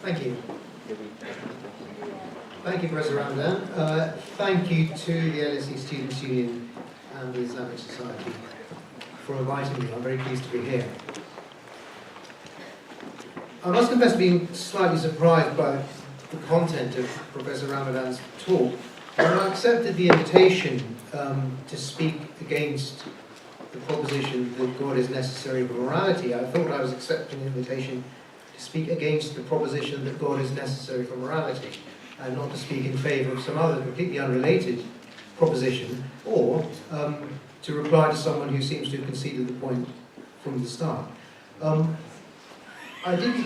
Thank you. Thank you, Professor Ramadan. Thank you to the LSE Students' Union and the Islamic Society for inviting me. I'm very pleased to be here. I must confess to being slightly surprised by the content of Professor Ramadan's talk. When I accepted the invitation to speak against the proposition that God is necessary for morality, I thought I was accepting an invitation to speak against the proposition that God is necessary for morality, and not to speak in favour of some other completely unrelated proposition, or to reply to someone who seems to have conceded the point from the start. I didn't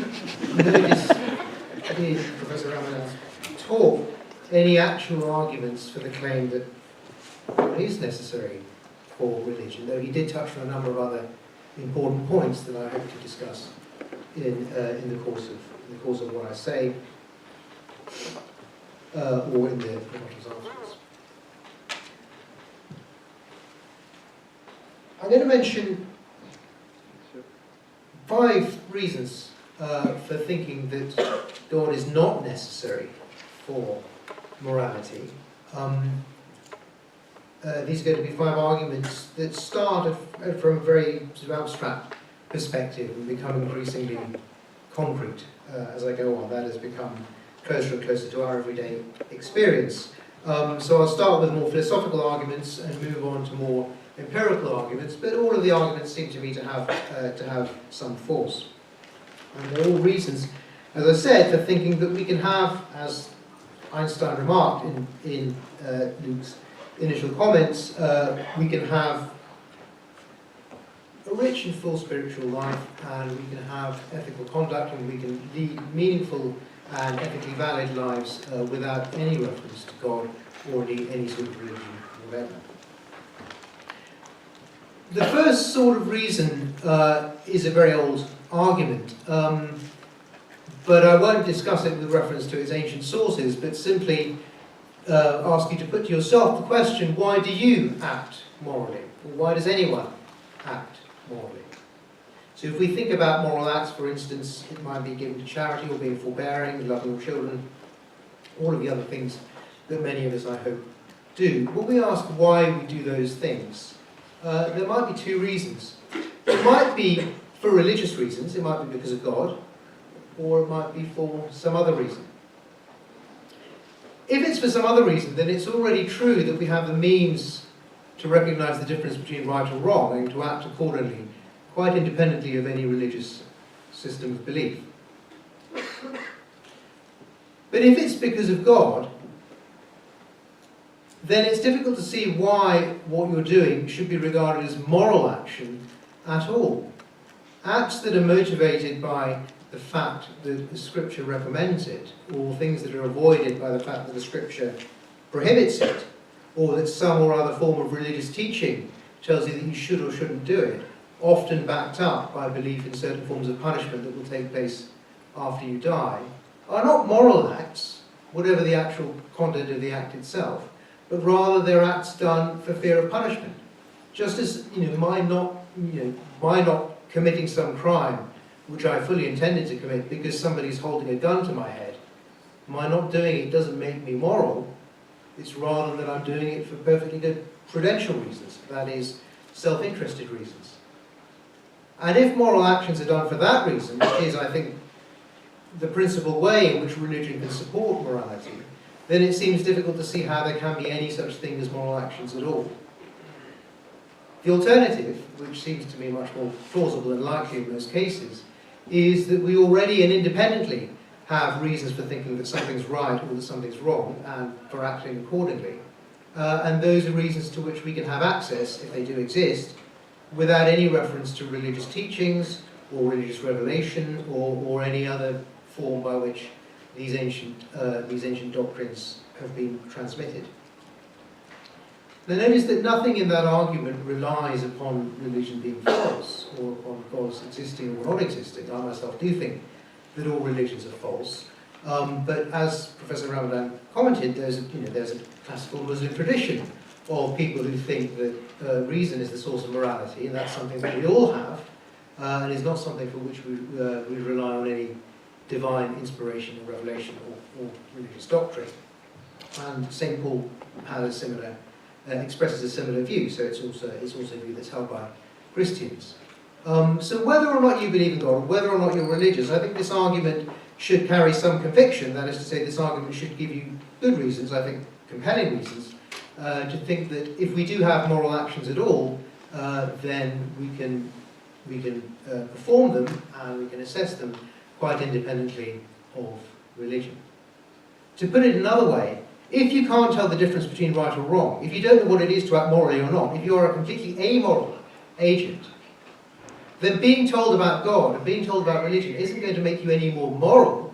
notice in Professor Ramadan's talk any actual arguments for the claim that God is necessary for religion, though he did touch on a number of other important points that I hope to discuss in the course of what I say, or in the modules afterwards. I'm going to mention 5 reasons for thinking that God is not necessary for morality. These are going to be 5 arguments that start from a very sort of abstract perspective and become increasingly concrete as I go on. That has become closer and closer to our everyday experience. So I'll start with more philosophical arguments and move on to more empirical arguments, but all of the arguments seem to me to have some force. And they're all reasons, as I said, for thinking that we can have, as Einstein remarked in Luke's initial comments, we can have a rich and full spiritual life, and we can have ethical conduct, and we can lead meaningful and ethically valid lives without any reference to God or any sort of religion or whatever. The first sort of reason is a very old argument, but I won't discuss it with reference to its ancient sources, but simply ask you to put to yourself the question, why do you act morally? Or why does anyone act morally? So if we think about moral acts, for instance, it might be giving to charity or being forbearing, loving your children, all of the other things that many of us, I hope, do. When we ask why we do those things, there might be 2 reasons. It might be for religious reasons, it might be because of God, or it might be for some other reason. If it's for some other reason, then it's already true that we have the means to recognise the difference between right or wrong and to act accordingly, quite independently of any religious system of belief. But if it's because of God, then it's difficult to see why what you're doing should be regarded as moral action at all. Acts that are motivated by the fact that the Scripture recommends it, or things that are avoided by the fact that the Scripture prohibits it, or that some or other form of religious teaching tells you that you should or shouldn't do it, often backed up by belief in certain forms of punishment that will take place after you die, are not moral acts, whatever the actual content of the act itself, but rather they're acts done for fear of punishment. Just as, my not committing some crime which I fully intended to commit because somebody's holding a gun to my head, my not doing it doesn't make me moral. It's rather that I'm doing it for perfectly good prudential reasons, that is, self-interested reasons. And if moral actions are done for that reason, which is, I think, the principal way in which religion can support morality, then it seems difficult to see how there can be any such thing as moral actions at all. The alternative, which seems to me much more plausible and likely in most cases, is that we already and independently have reasons for thinking that something's right or that something's wrong, and for acting accordingly. And those are reasons to which we can have access, if they do exist, without any reference to religious teachings or religious revelation or any other form by which these ancient doctrines have been transmitted. Now notice that nothing in that argument relies upon religion being false, or upon God's existing or not existing. I myself do think that all religions are false. But as Professor Ramadan commented, there's a classical Muslim tradition of people who think that reason is the source of morality, and that's something that we all have, and is not something for which we rely on divine inspiration or revelation or religious doctrine. And St. Paul has a similar, expresses a similar view, so it's also a view that's held by Christians. So whether or not you believe in God, or whether or not you're religious, I think this argument should carry some conviction. That is to say, this argument should give you good reasons, I think compelling reasons, to think that if we do have moral actions at all, then we can perform them and we can assess them quite independently of religion. To put it another way, if you can't tell the difference between right or wrong, if you don't know what it is to act morally or not, if you are a completely amoral agent, then being told about God and being told about religion isn't going to make you any more moral.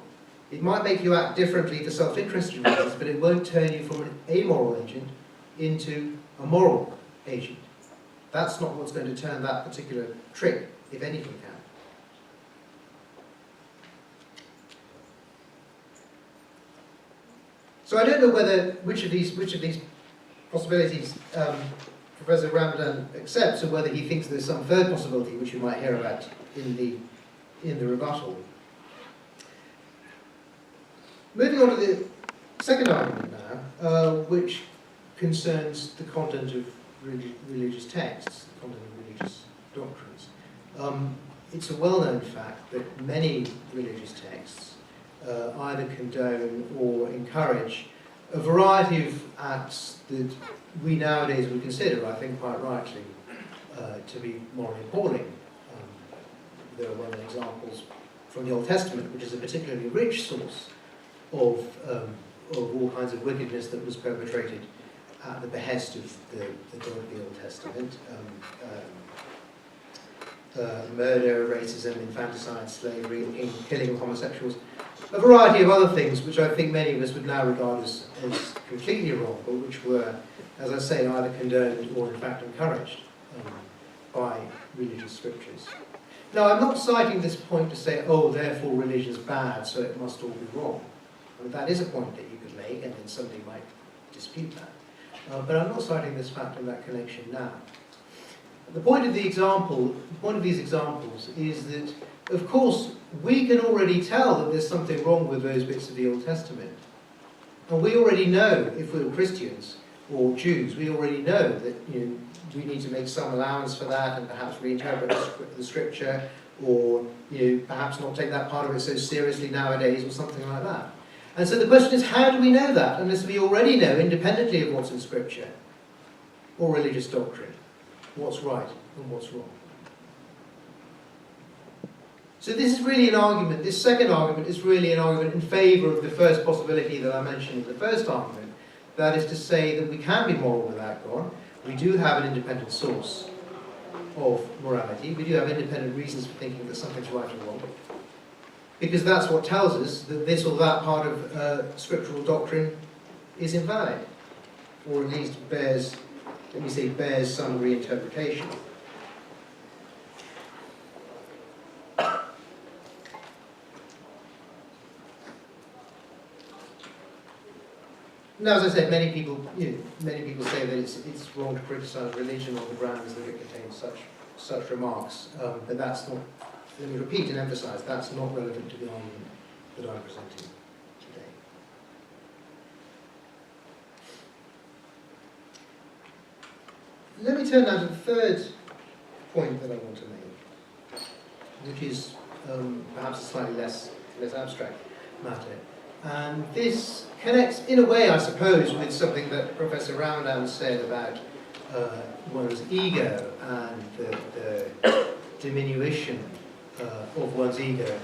It might make you act differently for self-interested reasons, but it won't turn you from an amoral agent into a moral agent. That's not what's going to turn that particular trick, if anything can. So I don't know which of these possibilities Professor Ramadan accepts, or whether he thinks there's some third possibility which you might hear about in the rebuttal. Moving on to the second argument now, which concerns the content of religious texts, the content of religious doctrines. It's a well-known fact that many religious texts either condone or encourage a variety of acts that we nowadays would consider, I think quite rightly, to be morally appalling. There are well-known examples from the Old Testament, which is a particularly rich source of all kinds of wickedness that was perpetrated at the behest of the God of the Old Testament. Murder, racism, infanticide, slavery, killing of homosexuals, a variety of other things which I think many of us would now regard as completely wrong, but which were, as I say, either condoned or in fact encouraged by religious scriptures. Now, I'm not citing this point to say, oh, therefore religion is bad, so it must all be wrong. I mean, that is a point that you could make, and then somebody might dispute that. But I'm not citing this fact in that connection now. The point of these examples is that, of course, we can already tell that there's something wrong with those bits of the Old Testament. And we already know, if we're Christians or Jews, we already know that we need to make some allowance for that and perhaps reinterpret the scripture, or perhaps not take that part of it so seriously nowadays, or something like that. And so the question is, how do we know that unless we already know, independently of what's in scripture or religious doctrine, what's right and what's wrong? So this is really an argument, this second argument is really an argument in favour of the first possibility that I mentioned in the first argument. That is to say that we can be moral without God. We do have an independent source of morality. We do have independent reasons for thinking that something's right or wrong. Because that's what tells us that this or that part of scriptural doctrine is invalid. Or at least bears some reinterpretation. Now, as I said, many people say that it's wrong to criticise religion on the grounds that it contains such remarks. But that's not. Let me repeat and emphasise, that's not relevant to the argument that I'm presenting today. Let me turn now to the third point that I want to make, which is perhaps a slightly less abstract matter. And this connects, in a way, I suppose, with something that Professor Ramadan said about one's ego and the diminution of one's ego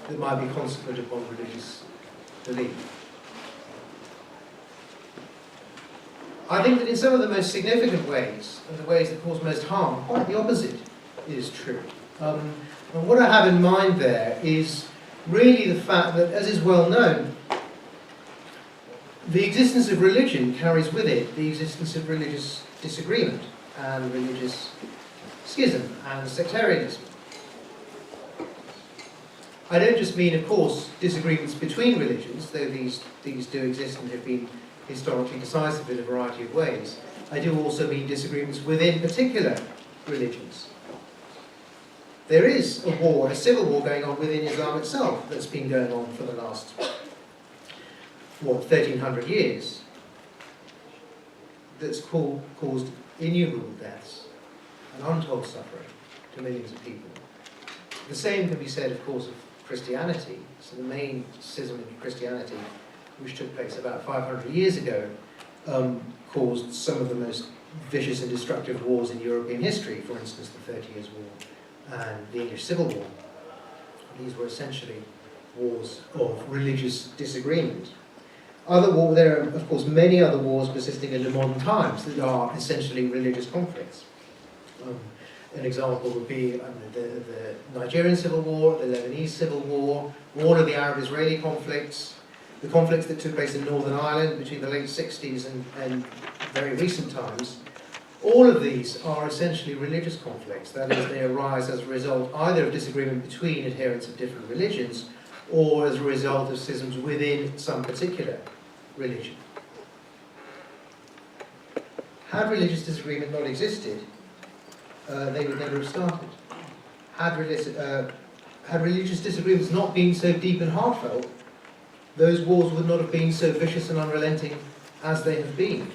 that might be consequent upon religious belief. I think that in some of the most significant ways, and the ways that cause most harm, quite the opposite is true. And what I have in mind there is really the fact that, as is well known, the existence of religion carries with it the existence of religious disagreement and religious schism and sectarianism. I don't just mean, of course, disagreements between religions, though these do exist and have been historically decisive in a variety of ways. I do also mean disagreements within particular religions. there is a war, a civil war going on within Islam itself that's been going on for the last, 1300 years, that's caused innumerable deaths and untold suffering to millions of people. The same can be said, of course, of Christianity. So the main schism in Christianity, which took place about 500 years ago, caused some of the most vicious and destructive wars in European history, for instance, the 30 Years' War and the English Civil War. These were essentially wars of religious disagreement. There are, of course, many other wars persisting into modern times that are essentially religious conflicts. An example would be the Nigerian Civil War, the Lebanese Civil War, all of the Arab-Israeli conflicts, the conflicts that took place in Northern Ireland between the late 60s and very recent times. All of these are essentially religious conflicts. That is, they arise as a result either of disagreement between adherents of different religions or as a result of schisms within some particular religion. Had religious disagreement not existed, they would never have started. Had religious disagreements not been so deep and heartfelt, those wars would not have been so vicious and unrelenting as they have been.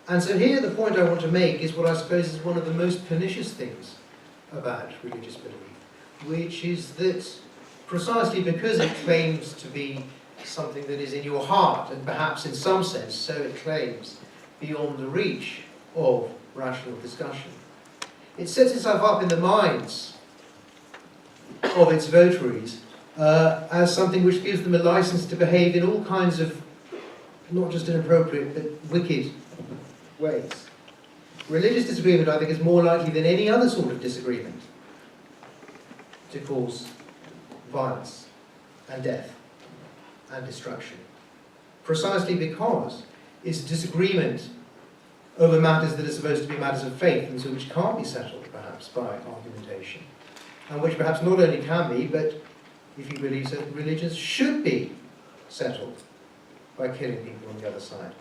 And so here the point I want to make is what I suppose is one of the most pernicious things about religious belief, which is that precisely because it claims to be something that is in your heart, and perhaps in some sense, so it claims, beyond the reach of rational discussion, it sets itself up in the minds of its votaries as something which gives them a license to behave in all kinds of, not just inappropriate, but wicked ways. Religious disagreement, I think, is more likely than any other sort of disagreement to cause violence and death and destruction, precisely because it's disagreement over matters that are supposed to be matters of faith and so which can't be settled perhaps by argumentation, and which perhaps not only can be, but if you believe certain religions, should be settled by killing people on the other side.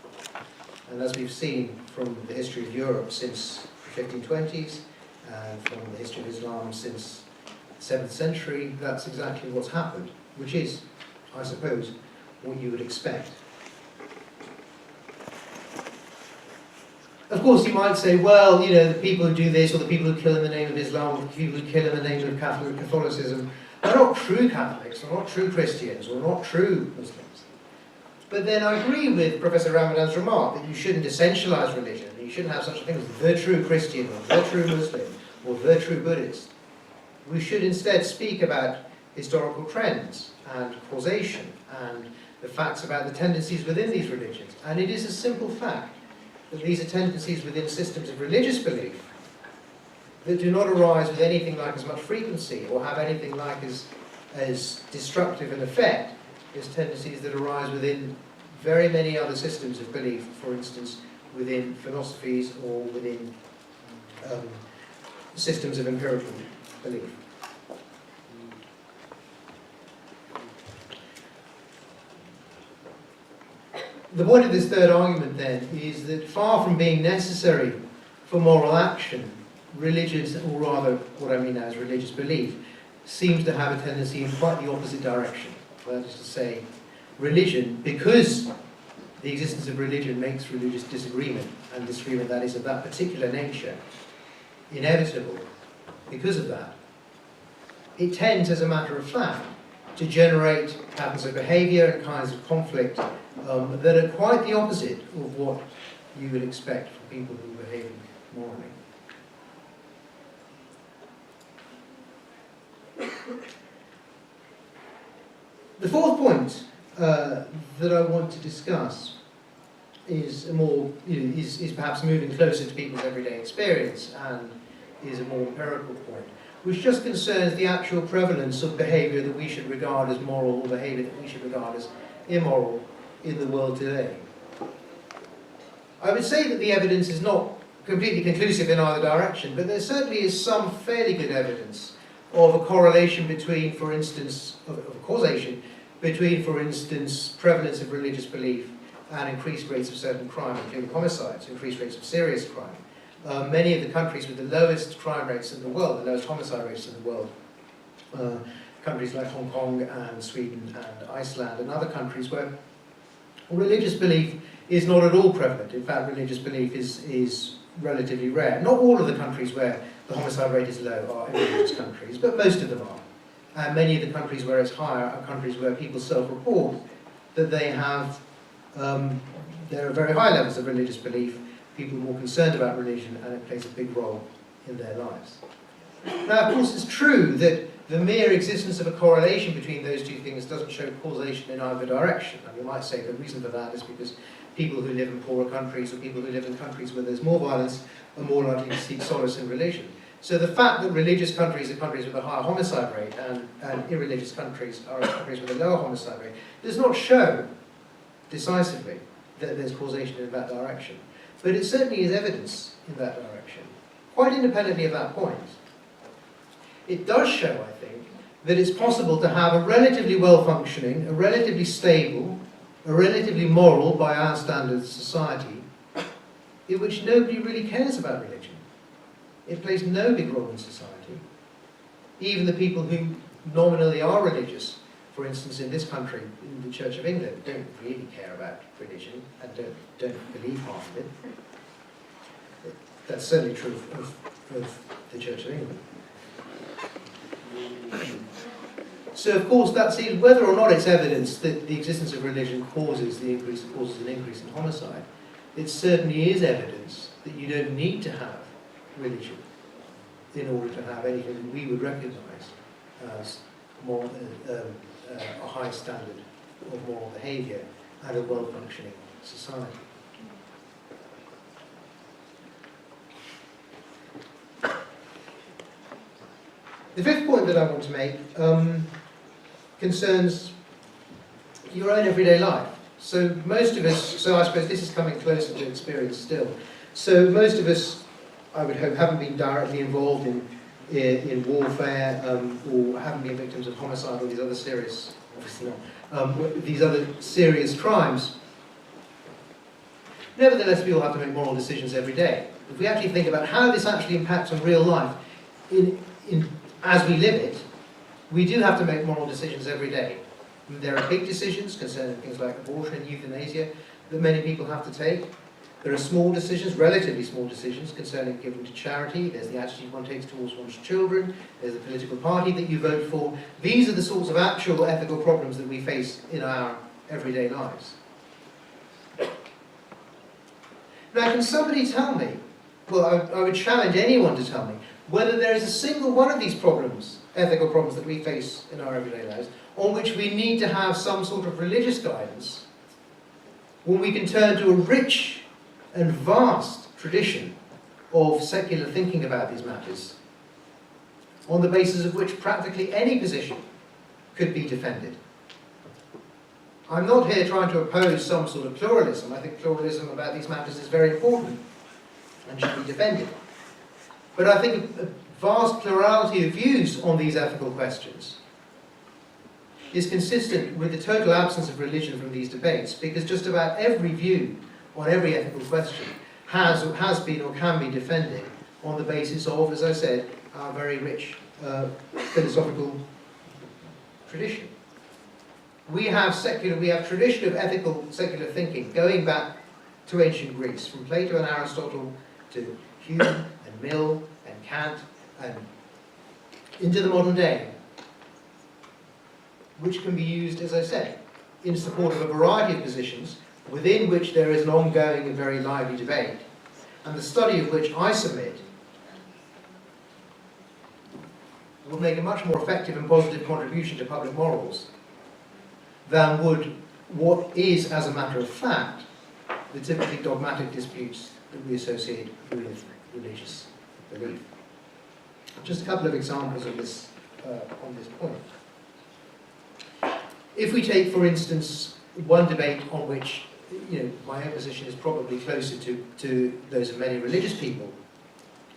And as we've seen from the history of Europe since the 1520s and from the history of Islam since the 7th century, that's exactly what's happened, which is, I suppose, what you would expect. Of course, you might say, well, you know, the people who do this, or the people who kill in the name of Islam, or the people who kill in the name of Catholicism, are not true Catholics, or not true Christians, or not true Muslims. But then I agree with Professor Ramadan's remark that you shouldn't essentialize religion. You shouldn't have such a thing as the true Christian, or the true Muslim, or the true Buddhist. We should instead speak about historical trends and causation and the facts about the tendencies within these religions. And it is a simple fact that these are tendencies within systems of religious belief that do not arise with anything like as much frequency or have anything like as destructive an effect as tendencies that arise within very many other systems of belief, for instance, within philosophies or within systems of empirical belief. The point of this third argument, then, is that far from being necessary for moral action, religious, or rather, what I mean now is religious belief, seems to have a tendency in quite the opposite direction. That is to say, religion, because the existence of religion makes religious disagreement, and disagreement that is of that particular nature, inevitable, because of that, it tends, as a matter of fact, to generate patterns of behaviour and kinds of conflict that are quite the opposite of what you would expect from people who behave morally. The fourth point that I want to discuss is a more, is perhaps moving closer to people's everyday experience and is a more empirical point, which just concerns the actual prevalence of behaviour that we should regard as moral or behaviour that we should regard as immoral in the world today. I would say that the evidence is not completely conclusive in either direction, but there certainly is some fairly good evidence of a correlation between, for instance, of a causation between, for instance, prevalence of religious belief and increased rates of certain crime, including homicides, increased rates of serious crime. many of the countries with the lowest crime rates in the world, the lowest homicide rates in the world, countries like Hong Kong and Sweden and Iceland and other countries where religious belief is not at all prevalent. In fact, religious belief is relatively rare. Not all of the countries where the homicide rate is low are religious countries, but most of them are. And many of the countries where it's higher are countries where people self-report that they have, there are very high levels of religious belief, people are more concerned about religion, and it plays a big role in their lives. Now, of course, it's true that the mere existence of a correlation between those two things doesn't show causation in either direction. And you might say the reason for that is because people who live in poorer countries or people who live in countries where there's more violence are more likely to seek solace in religion. So the fact that religious countries are countries with a higher homicide rate and irreligious countries are countries with a lower homicide rate does not show decisively that there's causation in that direction. But it certainly is evidence in that direction, quite independently of that point. It does show, I think, that it's possible to have a relatively well-functioning, a relatively stable, a relatively moral, by our standards, society in which nobody really cares about religion. It plays no big role in society. Even the people who nominally are religious, for instance in this country, in the Church of England, don't really care about religion and don't believe half of it. That's certainly true of the Church of England. So of course that's whether or not it's evidence that the existence of religion causes an increase in homicide, it certainly is evidence that you don't need to have religion in order to have anything that we would recognise as a high standard of moral behaviour and a well-functioning society. The fifth point that I want to make concerns your own everyday life. So most of us, so I suppose this is coming closer to experience still. So most of us, I would hope, haven't been directly involved in warfare or haven't been victims of homicide or these other serious, obviously not, these other serious crimes. Nevertheless, we all have to make moral decisions every day. If we actually think about how this actually impacts on real life as we live it, we do have to make moral decisions every day. There are big decisions concerning things like abortion and euthanasia that many people have to take. There are small decisions, relatively small decisions, concerning giving to charity. There's the attitude one takes towards one's children. There's the political party that you vote for. These are the sorts of actual ethical problems that we face in our everyday lives. Now, can somebody tell me, well, I would challenge anyone to tell me, whether there is a single one of these problems, ethical problems that we face in our everyday lives, on which we need to have some sort of religious guidance, when we can turn to a rich and vast tradition of secular thinking about these matters, on the basis of which practically any position could be defended. I'm not here trying to oppose some sort of pluralism. I think pluralism about these matters is very important and should be defended. But I think a vast plurality of views on these ethical questions is consistent with the total absence of religion from these debates, because just about every view on every ethical question has been or can be defended on the basis of, as I said, our very rich philosophical tradition. We have tradition of ethical secular thinking going back to ancient Greece, from Plato and Aristotle to Hume and Mill and Kant and into the modern day, which can be used, as I say, in support of a variety of positions within which there is an ongoing and very lively debate, and the study of which I submit will make a much more effective and positive contribution to public morals than would what is, as a matter of fact, the typically dogmatic disputes that we associate with religious belief. Just a couple of examples of this on this point. If we take, for instance, one debate on which my own position is probably closer to those of many religious people,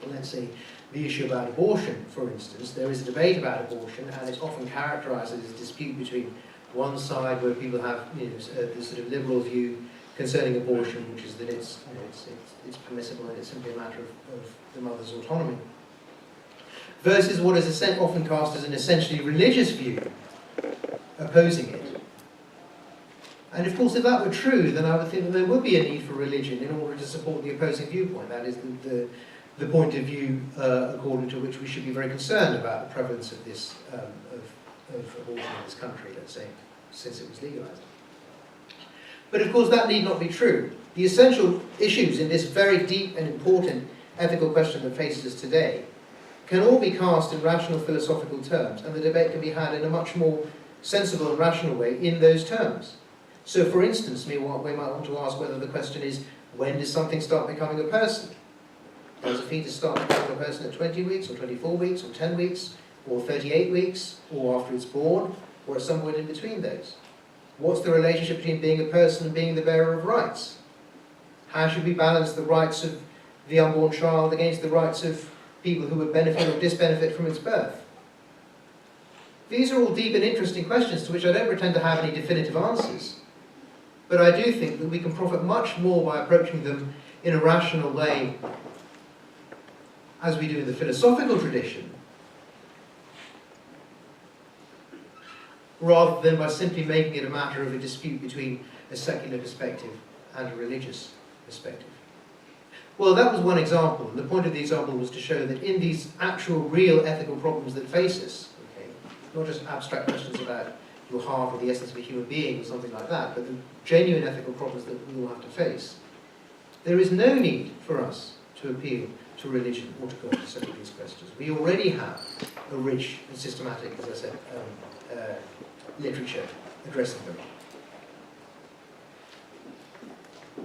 let's say the issue about abortion, for instance. There is a debate about abortion, and it's often characterised as a dispute between one side where people have the sort of liberal view concerning abortion, which is that it's permissible and it's simply a matter of the mother's autonomy, versus what is often cast as an essentially religious view opposing it. And of course, if that were true, then I would think that there would be a need for religion in order to support the opposing viewpoint. That is the point of view according to which we should be very concerned about the prevalence of this of abortion in this country, let's say, since it was legalised. But of course, that need not be true. The essential issues in this very deep and important ethical question that faces us today can all be cast in rational philosophical terms, and the debate can be had in a much more sensible and rational way in those terms. So, for instance, we might want to ask whether the question is, when does something start becoming a person? Does a fetus start becoming a person at 20 weeks, or 24 weeks, or 10 weeks, or 38 weeks, or after it's born, or at some point in between those? What's the relationship between being a person and being the bearer of rights? How should we balance the rights of the unborn child against the rights of people who would benefit or disbenefit from its birth? These are all deep and interesting questions to which I don't pretend to have any definitive answers. But I do think that we can profit much more by approaching them in a rational way, as we do in the philosophical tradition, rather than by simply making it a matter of a dispute between a secular perspective and a religious perspective. Well, that was one example, and the point of the example was to show that in these actual, real ethical problems that face us, okay, not just abstract questions about your heart or the essence of a human being or something like that, but the genuine ethical problems that we all have to face, there is no need for us to appeal to religion or to God to settle these questions. We already have a rich and systematic, as I said, literature addressing them.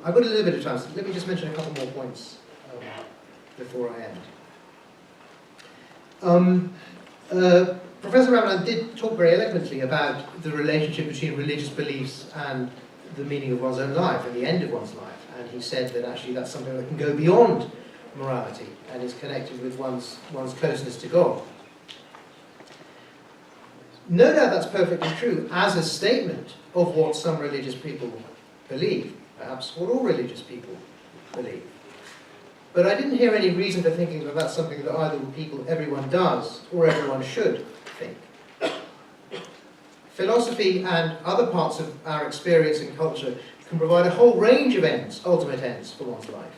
I've got a little bit of time, so let me just mention a couple more points before I end. Professor Ahmad did talk very eloquently about the relationship between religious beliefs and the meaning of one's own life and the end of one's life. And he said that actually that's something that can go beyond morality and is connected with one's closeness to God. No doubt that's perfectly true as a statement of what some religious people believe, perhaps what all religious people believe. But I didn't hear any reason for thinking that that's something that either everyone does or everyone should think. Philosophy and other parts of our experience and culture can provide a whole range of ends, ultimate ends for one's life,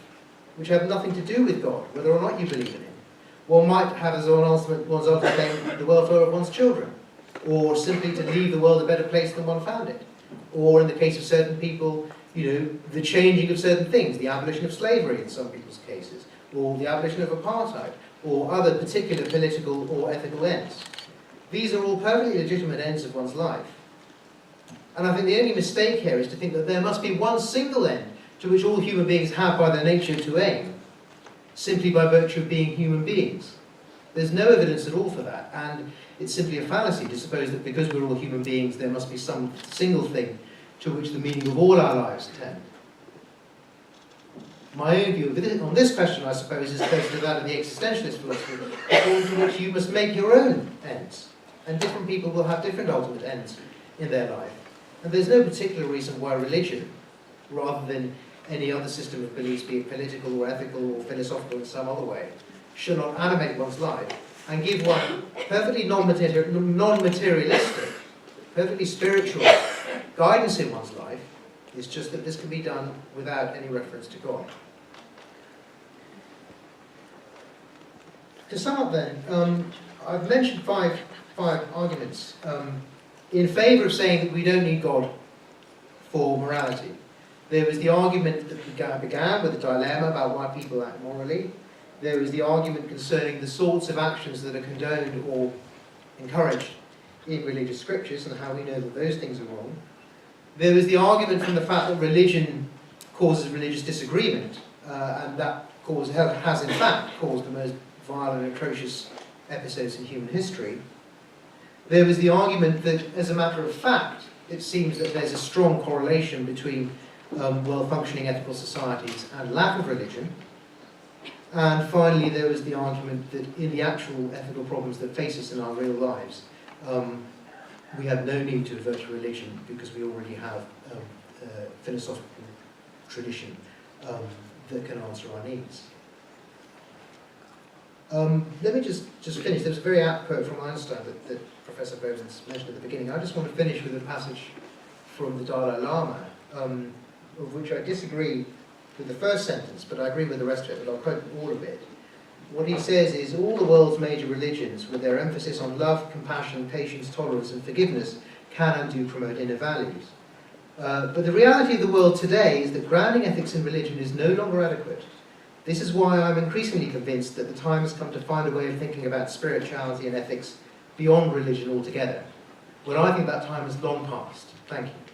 which have nothing to do with God, whether or not you believe in Him. One might have as one's ultimate aim the welfare of one's children, or simply to leave the world a better place than one found it. Or in the case of certain people, the changing of certain things, the abolition of slavery in some people's cases, or the abolition of apartheid, or other particular political or ethical ends. These are all perfectly legitimate ends of one's life. And I think the only mistake here is to think that there must be one single end to which all human beings have by their nature to aim, simply by virtue of being human beings. There's no evidence at all for that, and it's simply a fallacy to suppose that because we're all human beings, there must be some single thing to which the meaning of all our lives tend. My own view on this question, I suppose, is close to that of the existentialist philosophy, according to which you must make your own ends, and different people will have different ultimate ends in their life. And there's no particular reason why religion, rather than any other system of beliefs, be it political or ethical or philosophical in some other way, should not animate one's life and give one perfectly non-materialistic, perfectly spiritual guidance in one's life. It's just that this can be done without any reference to God. To sum up then, I've mentioned five arguments in favour of saying that we don't need God for morality. There was the argument that began with the dilemma about why people act morally. There was the argument concerning the sorts of actions that are condoned or encouraged in religious scriptures and how we know that those things are wrong. There was the argument from the fact that religion causes religious disagreement, and that has in fact caused the most vile and atrocious episodes in human history. There was the argument that, as a matter of fact, it seems that there's a strong correlation between well-functioning ethical societies and lack of religion. And finally, there was the argument that in the actual ethical problems that face us in our real lives, we have no need to avert to religion because we already have philosophical tradition that can answer our needs. Let me just finish. There was a very apt quote from Einstein that Professor Bowman's mentioned at the beginning. I just want to finish with a passage from the Dalai Lama, of which I disagree with the first sentence, but I agree with the rest of it, but I'll quote all of it. What he says is, all the world's major religions, with their emphasis on love, compassion, patience, tolerance, and forgiveness, can and do promote inner values. But the reality of the world today is that grounding ethics in religion is no longer adequate. This is why I'm increasingly convinced that the time has come to find a way of thinking about spirituality and ethics beyond religion altogether. Well, I think that time has long passed. Thank you.